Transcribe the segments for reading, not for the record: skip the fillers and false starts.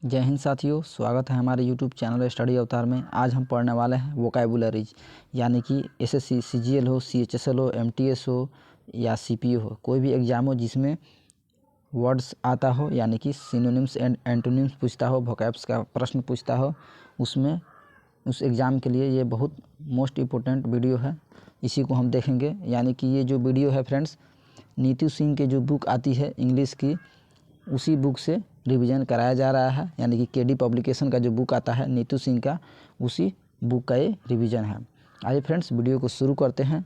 जय हिंद साथियों, स्वागत है हमारे YouTube चैनल स्टडी अवतार में। आज हम पढ़ने वाले हैं वोकैबुलरीज, यानी कि एसएससी सीजीएल हो, सीएचएसएल हो, एमटीएस हो या सीपीयू हो, कोई भी एग्ज़ाम हो जिसमें वर्ड्स आता हो, यानी कि सिनोनिम्स एंड एंटोनिम्स पूछता हो, वोकैब्स का प्रश्न पूछता हो, उसमें उस एग्ज़ाम के लिए ये बहुत मोस्ट इम्पोर्टेंट वीडियो है। इसी को हम देखेंगे। यानी कि ये जो वीडियो है फ्रेंड्स, नीतू सिंह के जो बुक आती है इंग्लिश की, उसी बुक से रिवीजन कराया जा रहा है। यानी कि केडी पब्लिकेशन का जो बुक आता है नीतू सिंह का, उसी बुक का ये रिवीजन है। आइए फ्रेंड्स, वीडियो को शुरू करते हैं।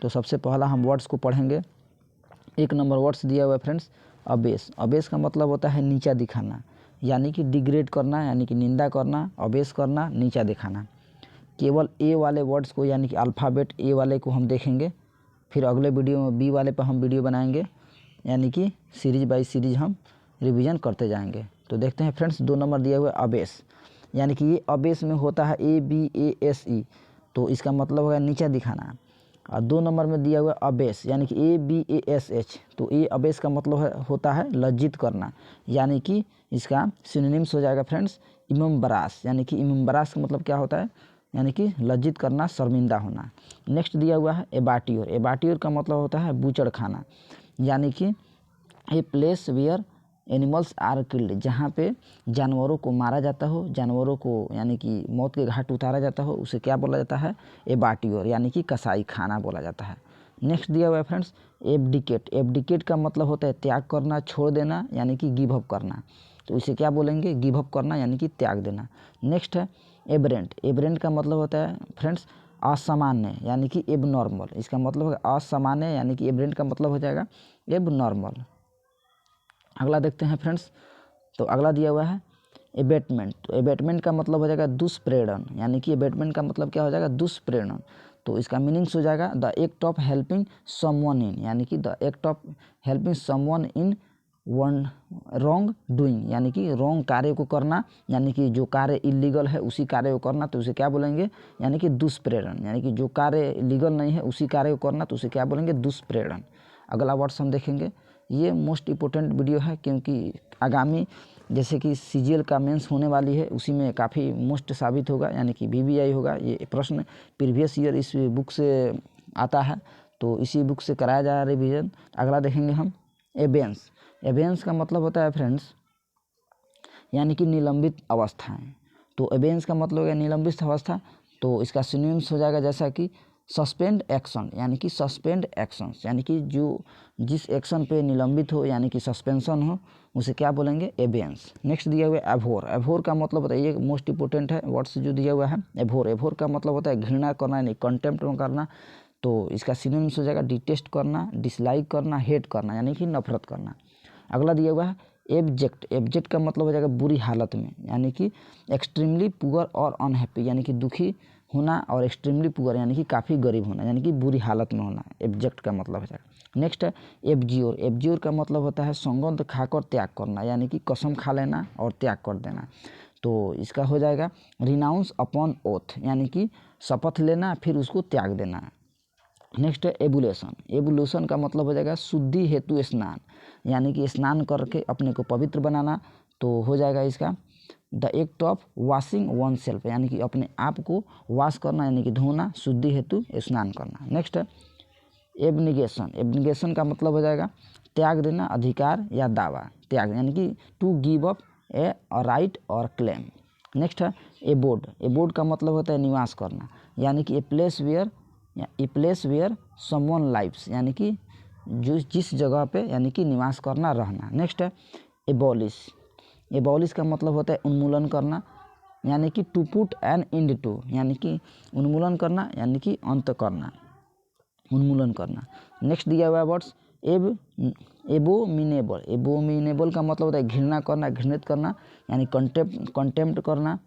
तो सबसे पहला हम वर्ड्स को पढ़ेंगे। 1 नंबर वर्ड्स दिया हुआ है फ्रेंड्स, अबेस। अबेस का मतलब होता है नीचा दिखाना, यानी कि डिग्रेड करना, यानी कि निंदा करना। अबेस करना, नीचा दिखाना। केवल ए वाले वर्ड्स को, यानी कि अल्फ़ाबेट ए वाले को हम देखेंगे, फिर अगले वीडियो में बी वाले पर हम वीडियो बनाएंगे, यानी कि सीरीज बाई सीरीज हम रिवीजन करते जाएंगे। तो देखते हैं फ्रेंड्स, 2 नंबर दिया हुआ है अबेस, यानी कि ये अबेस में होता है ABASE, तो इसका मतलब होगा नीचा दिखाना। और 2 नंबर में दिया हुआ है अबेस, यानी कि ABASH, तो ये अबेस का मतलब होता है लज्जित करना, यानी कि इसका सिनोनिम्स हो जाएगा फ्रेंड्स इमम्बरास। यानी कि इमम्बरास का मतलब क्या होता है, यानी कि लज्जित करना, शर्मिंदा होना। नेक्स्ट दिया हुआ है एबाट्योर। एबाट्योर का मतलब होता है बूचड़ खाना, यानी कि a place where animals are killed, जहाँ पे जानवरों को मारा जाता हो, जानवरों को यानी कि मौत के घाट उतारा जाता हो, उसे क्या बोला जाता है, एबाट्योर, यानी कि कसाई खाना बोला जाता है। नेक्स्ट दिया हुआ है फ्रेंड्स एब्डिकेट। एब्डिकेट का मतलब होता है त्याग करना, छोड़ देना, यानी कि गिव अप करना, तो इसे क्या बोलेंगे, गिव अप करना, यानी कि त्याग देना। नेक्स्ट है एबरेंट। एबरेंट का मतलब होता है फ्रेंड्स असामान्य, यानी कि एबनॉर्मल। इसका मतलब है असामान्य, यानी कि एबरेंट का मतलब हो जाएगा एबनॉर्मल। अगला देखते हैं फ्रेंड्स, तो अगला दिया हुआ है एबेटमेंट। तो एबेटमेंट का मतलब हो जाएगा दुष्प्रेरण, यानी कि एबेटमेंट का मतलब क्या हो जाएगा, दुष्प्रेरण। तो इसका मीनिंग्स हो जाएगा the act of helping someone in, यानी कि the act of helping someone in one wrong doing, यानी कि रॉन्ग कार्य को करना, यानी कि जो कार्य इलीगल है उसी कार्य को करना, तो उसे क्या बोलेंगे, यानी कि दुष्प्रेरण। यानी कि जो कार्य लीगल नहीं है उसी कार्य को करना, तो उसे क्या बोलेंगे, दुष्प्रेरण। अगला वर्ड्स हम देखेंगे। ये मोस्ट इम्पोर्टेंट वीडियो है, क्योंकि आगामी जैसे कि सीजीएल का मेंस होने वाली है, उसी में काफ़ी मोस्ट साबित होगा, यानी कि VBI होगा। ये प्रश्न प्रीवियस ईयर इस बुक से आता है, तो इसी बुक से कराया जा रहा है रिवीजन। अगला देखेंगे हम एबेंस। एबेंस का मतलब होता है फ्रेंड्स, यानी कि निलंबित अवस्थाएं। तो एबेंस का मतलब है निलंबित अवस्था, तो इसका सिनोनिम्स हो जाएगा जैसा कि सस्पेंड एक्शन, यानी कि सस्पेंड एक्शंस, यानी कि जो जिस एक्शन पे निलंबित हो, यानी कि सस्पेंशन हो, उसे क्या बोलेंगे, एबेंस। नेक्स्ट दिया हुआ है एभोर। एभोर का मतलब होता है, ये मोस्ट इंपोर्टेंट है वर्ड्स जो दिया हुआ है, एभोर। एभोर का मतलब होता है घृणा करना, यानी कंटेम्प्ट करना, तो इसका सिनोनिम्स हो जाएगा डिटेस्ट करना, डिसलाइक करना, हेट करना, यानी कि नफरत करना। अगला दिया हुआ है एब्जेक्ट। एब्जेक्ट का मतलब हो जाएगा बुरी हालत में, यानी कि एक्सट्रीमली पुअर और अनहैप्पी, यानी कि दुखी होना, और एक्सट्रीमली पुअर यानी कि काफ़ी गरीब होना, यानी कि बुरी हालत में होना, एब्जेक्ट का मतलब हो जाएगा। नेक्स्ट है एब्ज्योर। एब्ज्योर का मतलब होता है सौगंध खाकर त्याग करना, यानी कि कसम खा लेना और त्याग कर देना, तो इसका हो जाएगा रिनाउंस अपॉन ओथ, यानी कि शपथ लेना फिर उसको त्याग देना। नेक्स्ट है एबुलेशन। एबुलेशन का मतलब हो जाएगा शुद्धि हेतु स्नान, यानी कि स्नान करके अपने को पवित्र बनाना, तो हो जाएगा इसका the act of washing one self, यानी कि अपने आप को वॉश करना, यानी कि धोना, शुद्धि हेतु स्नान करना। नेक्स्ट है एबनिगेशन। एबनिगेशन का मतलब हो जाएगा त्याग देना, अधिकार या दावा, त्याग, यानी कि to give up a right और क्लेम। नेक्स्ट है एबोर्ड। एबोर्ड का मतलब होता है निवास करना, यानी कि a place where someone lives, यानी कि जो जिस जगह पे, यानी कि निवास करना, रहना। नेक्स्ट है एबॉलिश। एबॉलिश का मतलब होता है उन्मूलन करना, यानी कि to put an end to, यानी कि उन्मूलन करना, यानी कि अंत करना, उन्मूलन करना। नेक्स्ट दिया हुआ है वर्ड्स एबोमिनेबल। एबोमिनेबल का मतलब होता है घृणा करना, घृणित करना, यानी कंटेम्प्ट करना,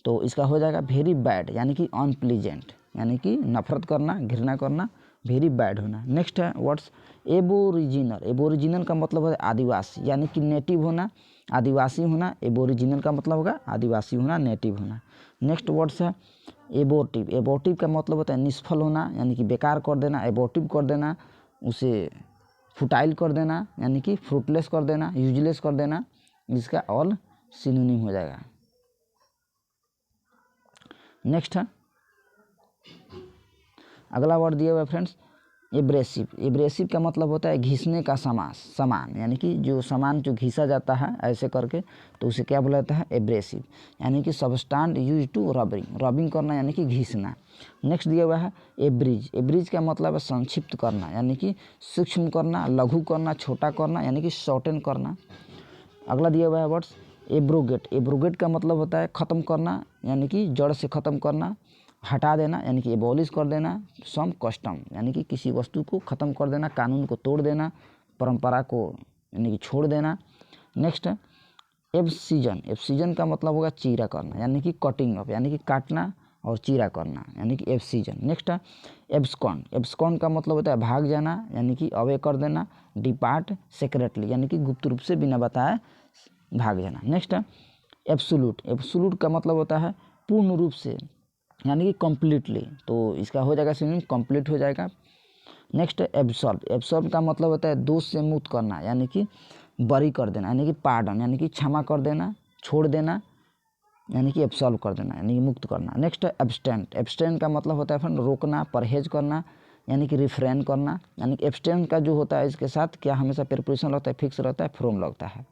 तो इसका हो जाएगा वेरी बैड, यानी कि अनप्लीजेंट, यानी कि नफरत करना, घृणा करना, वेरी बैड होना। नेक्स्ट है वर्ड्स एबोरिजिनल। एबोरिजिनल का मतलब होता है आदिवासी, यानी कि नेटिव होना, आदिवासी होना। एबोरिजिनल का मतलब होगा आदिवासी होना, नेटिव होना। नेक्स्ट वर्ड्स है एबोर्टिव। एबोर्टिव का मतलब होता है निष्फल होना, यानी कि बेकार कर देना, एबोर्टिव कर देना, उसे फुटाइल कर देना, यानी कि फ्रूटलेस कर देना, यूजलेस कर देना, इसका ऑल सिनोनिम हो जाएगा। नेक्स्ट है अगला वर्ड दिया हुआ है फ्रेंड्स एब्रेसिव। एब्रेसिव का मतलब होता है घिसने का सामान, यानी कि जो सामान जो घिसा जाता है ऐसे करके, तो उसे क्या बोला जाता है एब्रेसिव। यानी कि सबस्टांड यूज टू रबिंग करना, यानी कि घिसना। नेक्स्ट दिया हुआ है एब्रिज। एब्रिज का मतलब है संक्षिप्त करना, यानी कि सूक्ष्म करना, लघु करना, छोटा करना, यानी कि शॉर्टन करना। अगला दिया हुआ है वर्ड्स एब्रोगेट। एब्रोगेट का मतलब होता है ख़त्म करना, यानी कि जड़ से ख़त्म करना, हटा देना, यानी कि एबॉलिश कर देना। सम कस्टम, यानी कि किसी वस्तु को ख़त्म कर देना, कानून को तोड़ देना, परंपरा को यानी कि छोड़ देना। नेक्स्ट एब्सीजन। एब्सीजन का मतलब होगा चीरा करना, यानी कि कटिंग ऑफ, यानी कि काटना और चीरा करना, यानी कि एब्सीजन। Next abscond. एब्सकॉन्ड का मतलब होता है भाग जाना, यानी कि अवे कर देना। डिपार्ट सीक्रेटली, यानी कि गुप्त रूप से बिना बताए भाग जाना। Next absolute. एब्सोल्यूट का मतलब होता है पूर्ण रूप से, यानी कि कम्प्लीटली, तो इसका हो जाएगा सिनोनिम कंप्लीट हो जाएगा। Next absolve. एब्सॉल्व का मतलब होता है दोष से मुक्त करना, यानी कि बरी कर देना, यानी कि पार्डन, यानी कि क्षमा कर देना, छोड़ देना, यानी कि एब्सॉल्व कर देना, यानी कि मुक्त करना। नेक्स्ट एब्सटेंट। एब्सटेंट का मतलब होता है फ्रेंड रोकना, परहेज करना, यानी कि रिफ्रेन करना। यानी कि एब्सटेंट का जो होता है इसके साथ क्या हमेशा प्रीपोजिशन लगता है, फिक्स रहता है, फ्रॉम लगता है।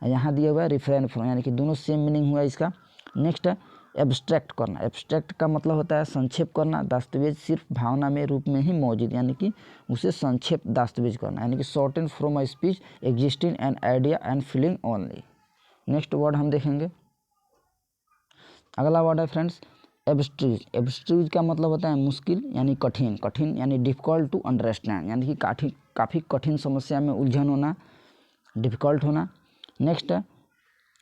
यहाँ दिया हुआ है रिफ्रेन फ्रॉम, यानी कि दोनों सेम मीनिंग हुआ इसका। नेक्स्ट एब्स्ट्रैक्ट करना। एब्स्ट्रैक्ट का मतलब होता है संक्षेप करना, दस्तावेज सिर्फ भावना में रूप में ही मौजूद, यानी कि उसे संक्षेप दस्तावेज करना, यानी कि shorten from a speech existing an idea and feeling only. Next word हम देखेंगे, अगला वर्ड है फ्रेंड्स एब्स्ट्रूज। एब्स्ट्रूज का मतलब होता है मुश्किल, यानी कठिन, यानी डिफ़िकल्ट टू अंडरस्टैंड, यानी कि काफ़ी कठिन समस्या में उलझन होना, डिफ़िकल्ट होना। Next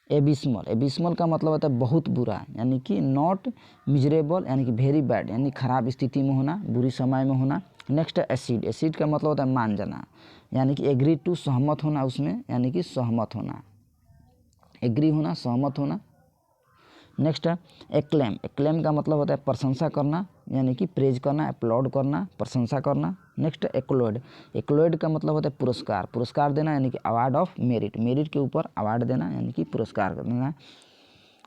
abysmal. एबिस्मल का मतलब होता है बहुत बुरा, यानी कि नॉट मिजरेबल, यानी कि वेरी बैड, यानी खराब स्थिति में होना, बुरी समय में होना। Next acid. एसिड का मतलब होता है मान जाना, यानी कि एग्री टू सहमत होना उसमें, यानी कि सहमत होना, एग्री होना, सहमत होना। नेक्स्ट है एक्लेम। एक्लेम का मतलब होता है प्रशंसा करना, यानी कि प्रेज करना, अपलॉड करना, प्रशंसा करना। नेक्स्ट एक्लोड। एक्लोड का मतलब होता है पुरस्कार देना, यानी कि अवार्ड ऑफ मेरिट, मेरिट के ऊपर अवार्ड देना, यानी कि पुरस्कार देना,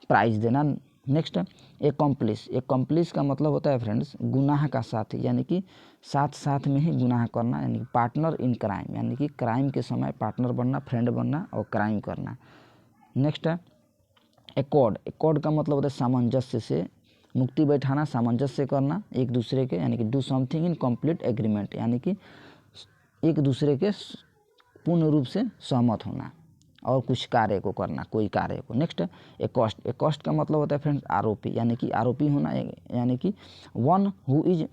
प्राइज देना। Next accomplish. एकम्प्लिश का मतलब होता है फ्रेंड्स गुनाह का साथी, यानी कि साथ में ही गुनाह करना, यानी कि पार्टनर इन क्राइम, यानी कि क्राइम के समय पार्टनर बनना, फ्रेंड बनना और क्राइम करना। नेक्स्ट है एकॉर्ड। एकॉर्ड का मतलब होता है सामंजस्य से, मुक्ति बैठाना, सामंजस्य करना एक दूसरे के, यानी कि do something in complete agreement, यानी कि एक दूसरे के पूर्ण रूप से सहमत होना और कुछ कार्य को करना, कोई कार्य को। नेक्स्ट एकॉस्ट। एकॉस्ट का मतलब होता है फ्रेंड्स आरोपी, यानी कि आरोपी होना, यानी कि one who is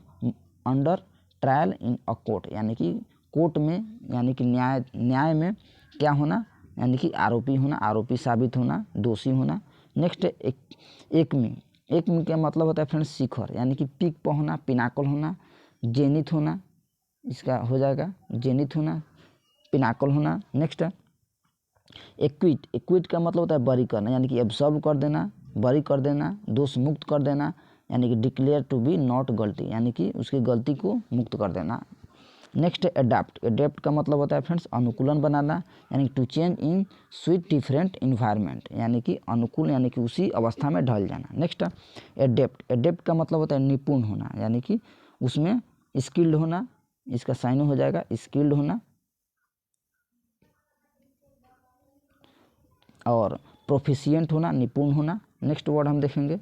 under trial in a court, यानी कि कोर्ट में, यानी कि न्याय में क्या होना, यानी कि आरोपी होना, आरोपी साबित होना, दोषी होना। नेक्स्ट एकमी। एकमी का मतलब होता है फ्रेंड्स शिखर, यानी कि पीक पर होना, पिनाकल होना, जेनिथ होना, इसका हो जाएगा जेनिथ होना, पिनाकल होना। Next equity. एक्विट का मतलब होता है बरी करना, यानी कि एब्सॉर्ब कर देना, बरी कर देना, दोष मुक्त कर देना, यानी कि डिक्लेयर टू बी नॉट गलती, यानी कि उसकी गलती को मुक्त कर देना। Next adapt. एडेप्ट का मतलब होता है फ्रेंड्स अनुकूलन बनाना, यानी to change in suit different environment, यानी कि अनुकूल, यानी कि उसी अवस्था में ढल जाना। Next adapt. एडेप्ट का मतलब होता है निपुण होना, यानी कि उसमें स्किल्ड होना, इसका साइन हो जाएगा स्किल्ड होना। और प्रोफिशिएंट होना, निपुण होना। नेक्स्ट वर्ड हम देखेंगे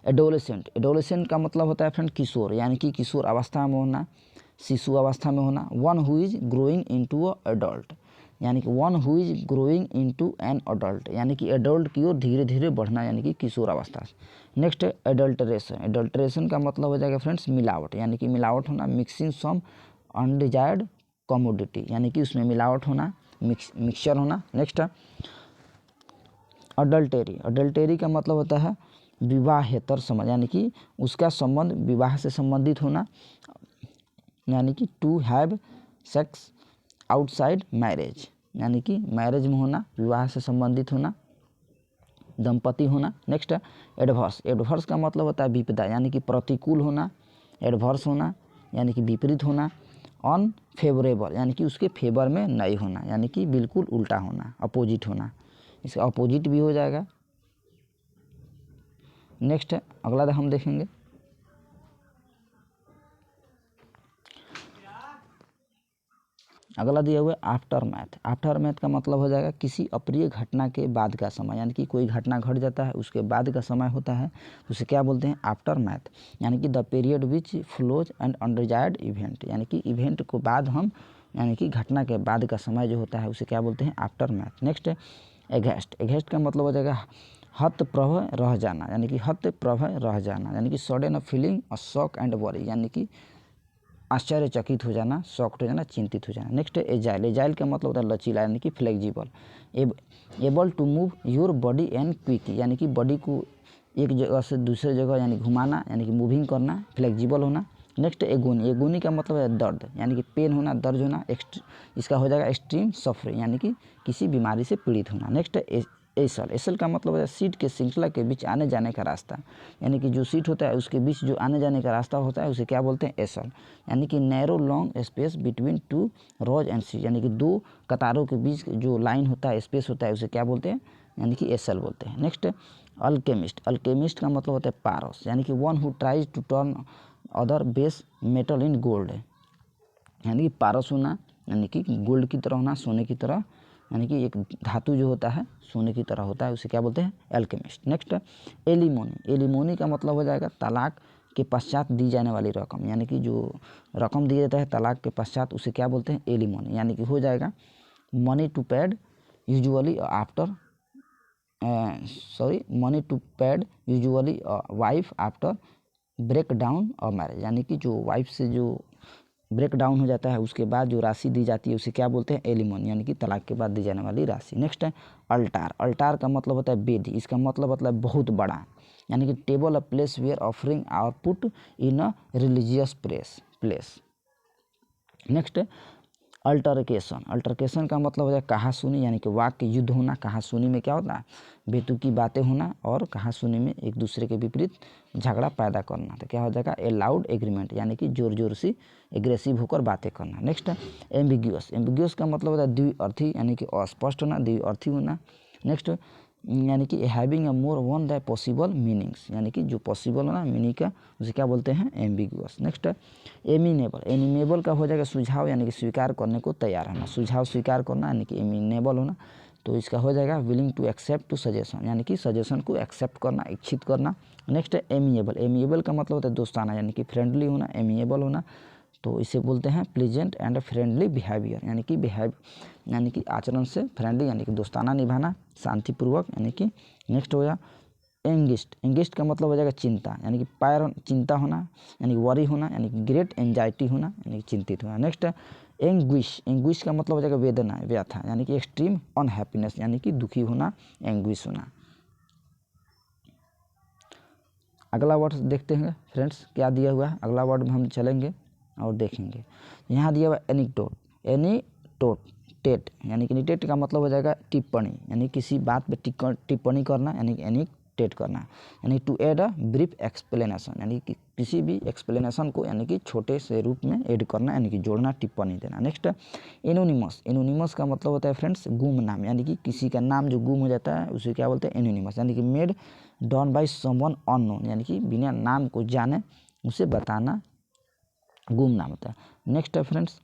एडोलेसेंट। एडोलेसेंट का मतलब होता है फ्रेंड किशोर, यानी कि किशोर अवस्था में होना, शिशु अवस्था में होना। One who is growing into a adult, यानी कि one who is growing into an adult, यानी कि एडल्ट की ओर धीरे धीरे बढ़ना, यानी कि किशोर अवस्था से। Next adulteration. एडल्टरेशन का मतलब हो जाएगा फ्रेंड्स मिलावट, यानी कि मिलावट होना, मिक्सिंग सम अनडिजायर्ड कमोडिटी, यानी कि उसमें मिलावट होना, मिक्सचर होना। नेक्स्ट अडल्टेरी। अडल्टेरी का मतलब होता है विवाहेतर संबंध, यानी कि उसका संबंध विवाह से संबंधित होना, यानी कि to have sex outside marriage, यानी कि मैरिज में होना, विवाह से संबंधित होना, दंपति होना। Next adverse. एडवर्स का मतलब होता है विपदा, यानी कि प्रतिकूल होना, एडवर्स होना, यानी कि विपरीत होना। अनफेवरेबल यानी कि उसके फेवर में नहीं होना, यानी कि बिल्कुल उल्टा होना, अपोजिट होना, इसका अपोजिट भी हो जाएगा। नेक्स्ट अगला हम देखेंगे, अगला दिया हुआ है आफ्टर मैथ। आफ्टर मैथ का मतलब हो जाएगा किसी अप्रिय घटना के बाद का समय, यानी कि कोई घटना घट जाता है उसके बाद का समय होता है, उसे क्या बोलते हैं आफ्टर मैथ, यानी कि the period which flows and undesired event, यानी कि इवेंट को बाद हम यानी कि घटना के बाद का समय जो होता है उसे क्या बोलते हैं after math. Next against. Against का मतलब हो जाएगा हतप्रभ रह जाना, यानी कि हतप्रभ रह जाना, यानी कि सडन फीलिंग और शॉक एंड वरी, यानी कि आश्चर्यचकित हो जाना, शॉक्ड हो जाना, चिंतित हो जाना। Next agile. एजाइल का मतलब होता है लचीला, यानी कि flexible. Able to move your body and quick, यानी कि बॉडी को एक जगह से दूसरे जगह यानी घुमाना, यानी कि मूविंग करना, फ्लेक्सिबल होना। Next agony. एगोनी का मतलब है दर्द, यानी कि पेन होना, दर्द होना। इसका हो जाएगा एक्सट्रीम सफरिंग, यानी कि किसी बीमारी से पीड़ित होना। Next acyl. एसल का मतलब है सीट के श्रृंखला के बीच आने जाने का रास्ता, यानी कि जो सीट होता है उसके बीच जो आने जाने का रास्ता होता है उसे क्या बोलते हैं एसल, यानी कि narrow long space between two rows and seat, यानी कि दो कतारों के बीच जो लाइन होता है, स्पेस होता है, उसे क्या बोलते हैं, यानी कि एसल बोलते हैं। Next alchemist. अल्केमिस्ट का मतलब होता है पारस, यानी कि one who tries to turn other base metal in gold, यानी कि पारस होना, यानी कि गोल्ड की तरह होना, सोने की तरह, यानी कि एक धातु जो होता है सोने की तरह होता है, उसे क्या बोलते हैं एल्केमिस्ट। Next alimony. एलिमोनी का मतलब हो जाएगा तलाक के पश्चात दी जाने वाली रकम, यानी कि जो रकम दिया जाता है तलाक के पश्चात उसे क्या बोलते हैं एलिमोनी, यानी कि हो जाएगा money to paid usually after money to paid usually wife after break down और मैरिज, यानी कि जो वाइफ से जो ब्रेक डाउन हो जाता है उसके बाद जो राशि दी जाती है उसे क्या बोलते हैं एलिमोनी, यानी कि तलाक के बाद दी जाने वाली राशि। नेक्स्ट है अल्टार। अल्टार का मतलब होता है वेदी, इसका मतलब है बहुत बड़ा, यानी कि table a place where offering are put in a religious place. Next altercation. Altercation का मतलब हो जाए कहासुनी, यानी कि वाक्य युद्ध होना। कहासुनी में क्या होता है बेतुकी बातें होना, और कहासुनी में एक दूसरे के विपरीत झगड़ा पैदा करना, तो क्या हो जाएगा ए लाउड एग्रीमेंट, यानी कि जोर जोर से एग्रेसिव होकर बातें करना। Next ambiguous. एम्बिग्यूअस का मतलब होता है द्विअर्थी, यानी कि अस्पष्ट होना, द्विअर्थी होना। नेक्स्ट यानी कि having a more one the possible meanings, यानी कि जो पॉसिबल होना मीनिंग का उसे क्या बोलते हैं एम्बिगुअस। Next amenable. एमिनेबल का हो जाएगा सुझाव, यानी कि स्वीकार करने को तैयार होना, सुझाव स्वीकार करना, यानी कि एमिनेबल होना। तो इसका हो जाएगा willing to accept to suggestion, यानी कि सजेशन को एक्सेप्ट करना, इच्छित करना। Next amiable. एमिएबल का मतलब होता है दोस्ताना, यानी कि फ्रेंडली होना, एमिएबल होना। तो इसे बोलते हैं प्लीजेंट एंड फ्रेंडली बिहेवियर, यानी कि आचरण से फ्रेंडली, यानी कि दोस्ताना निभाना, शांतिपूर्वक, यानी कि नेक्स्ट हो गया एंगिस्ट। एंगिस्ट का मतलब हो जाएगा चिंता, यानी कि चिंता होना, यानी कि वरी होना, यानी कि ग्रेट एंजाइटी होना, यानी कि चिंतित होना। Next anguish. एंग्विश का मतलब हो जाएगा वेदना, व्यथा, यानी कि एक्सट्रीम अनहैप्पीनेस, यानी कि दुखी होना, एंग्विश होना। अगला वर्ड देखते हैं फ्रेंड्स क्या दिया हुआ है, अगला वर्ड में हम चलेंगे और देखेंगे। यहाँ दिया हुआ एनिक्टोट। एनिक्टोटेट, यानी कि एनिक्टोट का मतलब हो जाएगा टिप्पणी, यानी किसी बात पे टिप्पणी करना, यानी कि एनिक्टेट करना, यानी to add a brief explanation, यानी कि किसी भी एक्सप्लेनेशन को यानी कि छोटे से रूप में ऐड करना, यानी कि जोड़ना, टिप्पणी देना। Next anonymous. एनोनिमस का मतलब होता है फ्रेंड्स गुम नाम, यानी कि किसी का नाम जो गुम हो जाता है उसे क्या बोलते हैं एनोनिमस, यानी कि made done by someone unknown, यानी कि बिना नाम को जाने उसे बताना गुमनाम होता है। नेक्स्ट है फ्रेंड्स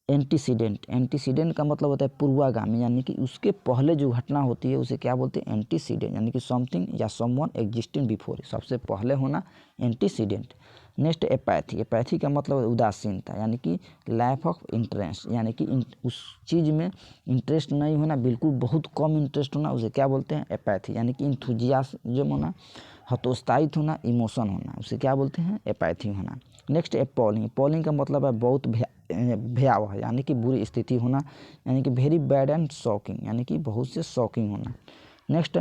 एंटीसीडेंट। एंटीसीडेंट का मतलब होता है पूर्वागामी, यानी कि उसके पहले जो घटना होती है उसे क्या बोलते हैं एंटीसीडेंट, यानी कि समथिंग या समवन एग्जिस्टिंग बिफोर, सबसे पहले होना एंटीसीडेंट। Next apathy. एपैथी का मतलब है उदासीनता, यानी कि लैक ऑफ इंटरेस्ट, यानी कि उस चीज़ में इंटरेस्ट नहीं होना, बिल्कुल बहुत कम इंटरेस्ट होना, उसे क्या बोलते हैं एपैथी, यानी कि इंथुजियाज्म होना, हतोत्साहित होना, इमोशन होना, उसे क्या बोलते हैं एपैथी होना। नेक्स्ट एपॉलिंग। एपॉलिंग का मतलब है बहुत भयावह, यानी कि बुरी स्थिति होना, यानी कि वेरी बैड एंड शॉकिंग, यानी कि बहुत से शॉकिंग होना। Next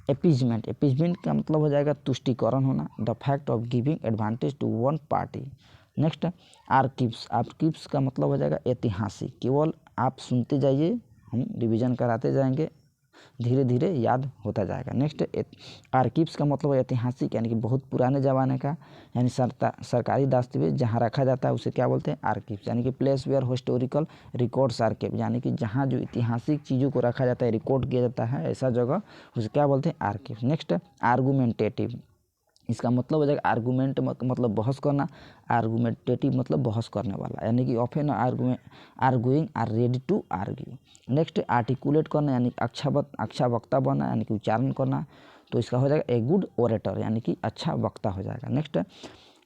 appeasement. एपीजमेंट का मतलब हो जाएगा तुष्टिकरण होना, the fact of giving advantage to one party. Next archives. Archives का मतलब हो जाएगा ऐतिहासिक, केवल आप सुनते जाइए, हम रिवीजन कराते जाएंगे, धीरे धीरे याद होता जाएगा। नेक्स्ट आर्कीव्स का मतलब है ऐतिहासिक यानी कि बहुत पुराने ज़माने का यानी सरकारी दस्तावेज जहाँ रखा जाता है उसे क्या बोलते हैं आर्कीव्स। यानी कि place where historical records are kept, यानी कि जहाँ जो ऐतिहासिक चीज़ों को रखा जाता है, रिकॉर्ड किया जाता है, ऐसा जगह उसे क्या बोलते हैं आर्कीव्स। नेक्स्ट आर्गूमेंटेटिव, इसका मतलब हो जाएगा आर्गूमेंट मतलब बहस करना, आर्गूमेंटेटिव मतलब बहस करने वाला, यानी कि often arguing are ready to argue. Next articulate करना यानी अच्छा वक्ता बनना यानी कि उच्चारण करना, तो इसका हो जाएगा ए गुड ओरेटर यानी कि अच्छा वक्ता हो जाएगा। नेक्स्ट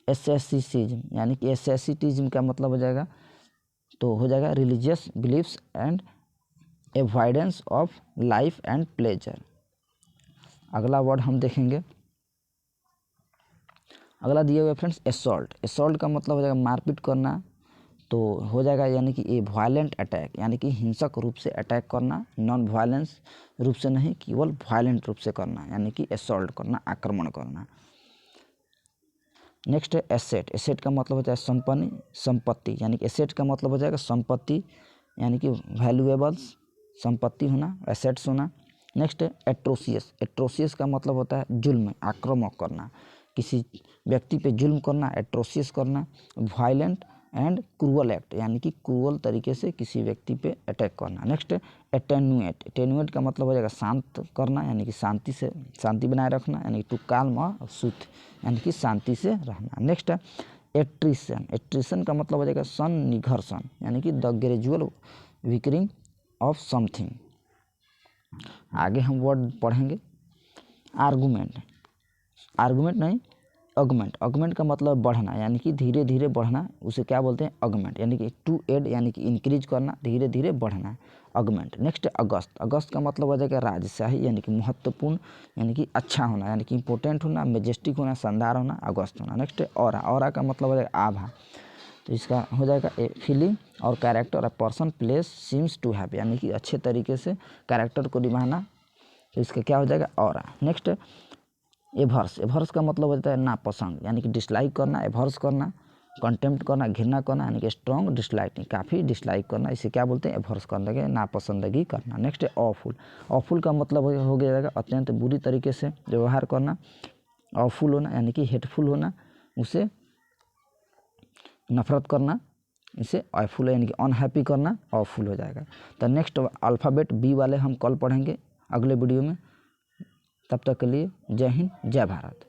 एसेसिटिज्म यानी कि एसेसिटिज्म का मतलब हो जाएगा तो हो जाएगा religious beliefs and avoidance of life and pleasure. अगला वर्ड हम देखेंगे, अगला दिया हुआ फ्रेंड्स एसॉल्ट। एसॉल्ट का मतलब हो जाएगा मारपीट करना, तो हो जाएगा यानी कि ए वायलेंट अटैक यानी कि हिंसक रूप से अटैक करना, नॉन वायलेंस रूप से नहीं केवल वायलेंट रूप से करना यानी कि एसॉल्ट करना, आक्रमण करना। नेक्स्ट है एसेट। एसेट का मतलब हो जाएगा संपत्ति यानी कि एसेट का मतलब हो जाएगा संपत्ति यानी कि वैल्यूएबल्स संपत्ति होना, एसेट्स होना। नेक्स्ट है एट्रोसियस। एट्रोसियस का मतलब होता है जुल्म, आक्रामक करना, किसी व्यक्ति पे जुल्म करना, एट्रोसियस करना। वायलेंट एंड क्रूअल एक्ट यानी कि क्रूअल तरीके से किसी व्यक्ति पे अटैक करना। Next attenuate. एटेन्यूएट का मतलब हो जाएगा शांत करना यानी कि शांति बनाए रखना, यानी टू काल्म और सूथ यानी कि शांति से रहना। Next attrition. एट्रिशन का मतलब हो जाएगा सन्निघर्षण यानी कि द ग्रेजुअल वीकरिंग ऑफ समथिंग। आगे हम वर्ड पढ़ेंगे आर्गूमेंट। आर्गूमेंट नहीं अगमेंट। अगमेंट का मतलब बढ़ना यानी कि धीरे धीरे बढ़ना, उसे क्या बोलते हैं अगमेंट, यानी कि टू एड यानी कि इंक्रीज करना, धीरे धीरे बढ़ना, अगमेंट। नेक्स्ट अगस्त। अगस्त का मतलब हो जाएगा राजशाही यानी कि महत्वपूर्ण यानी कि अच्छा होना यानी कि इंपॉर्टेंट होना, मेजेस्टिक होना, शानदार होना, अगस्त होना। Next aura. ऑरा का मतलब हो जाएगा आभा, तो इसका हो जाएगा ए फीलिंग और character a person place seems to have यानी कि अच्छे तरीके से कैरेक्टर को निभाना, तो इसका क्या हो जाएगा ऑरा। Next averse. एवर्स का मतलब होता है नापसंद यानी कि डिसलाइक करना, एवर्स करना, कंटेम्प्ट करना, घृणा करना यानी कि स्ट्रॉन्ग डिसलाइक काफ़ी डिसलाइक करना, इसे क्या बोलते हैं एवर्स करना, नापसंदगी करना। नेक्स्ट है ऑफुल। ऑफुल का मतलब हो जाएगा अत्यंत बुरी तरीके से व्यवहार करना, ऑफुल होना यानी कि हेटफुल होना, उसे नफरत करना, इसे ऑफुल यानी कि अनहैप्पी करना, ऑफुल हो जाएगा। तो नेक्स्ट अल्फ़ाबेट बी वाले हम कल पढ़ेंगे अगले वीडियो में। तब तक के लिए जय हिंद जय भारत।